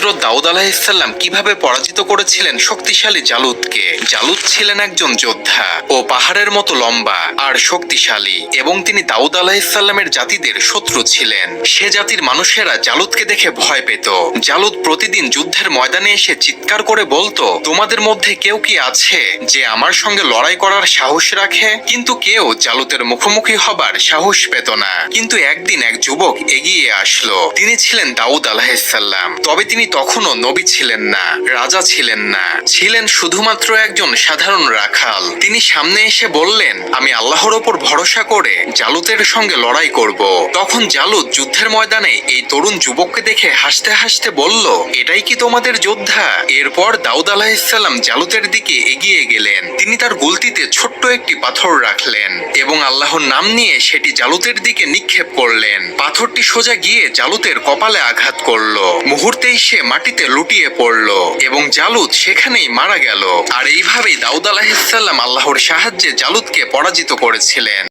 হযরত দাউদ আলাইহিসসালাম কিভাবে পরাজিত করেছিলেন শক্তিশালী জালুতকে। জালুত ছিলেন একজন যোদ্ধা ও পাহাড়ের মতো লম্বা আর শক্তিশালী, এবং তিনি দাউদ আলাইহিসসালামের জাতিদের শত্রু ছিলেন। সে জাতির মানুষেরা জালুতকে দেখে ভয় পেত। জালুত প্রতিদিন যুদ্ধের ময়দানে এসে চিৎকার করে বলতো, তোমাদের মধ্যে কেউ কি আছে যে আমার সঙ্গে লড়াই করার সাহস রাখে? কিন্তু কেউ জালুতের মুখোমুখি হবার সাহস পেত না। কিন্তু একদিন এক যুবক এগিয়ে আসলো। তিনি ছিলেন দাউদ আলাইহিসসালাম। তবে তিনি তখনও নবী ছিলেন না, রাজা ছিলেন না, ছিলেন শুধুমাত্র একজন সাধারণ রাখাল। তিনি সামনে এসে বললেন, আমি আল্লাহর ওপর ভরসা করে জালুতের সঙ্গে লড়াই করব। তখন জালুত যুদ্ধের ময়দানে এই তরুণ যুবককে দেখে হাসতে হাসতে বলল, এটাই কি তোমাদের যোদ্ধা? এরপর দাউদ আলাইহিসসালাম জালুতের দিকে এগিয়ে গেলেন। তিনি তার গুলতিতে ছোট্ট একটি পাথর রাখলেন এবং আল্লাহর নাম নিয়ে সেটি জালুতের দিকে নিক্ষেপ করলেন। পাথরটি সোজা গিয়ে জালুতের কপালে আঘাত করলো। মুহূর্তেই সে মাটিতে লুটিয়ে পড়ল এবং জালুত সেখানেই মারা গেল। আর এইভাবেই দাউদ আলাইহিসসালাম আল্লাহর সাহায্যে জালুতকে পরাজিত করেছিলেন।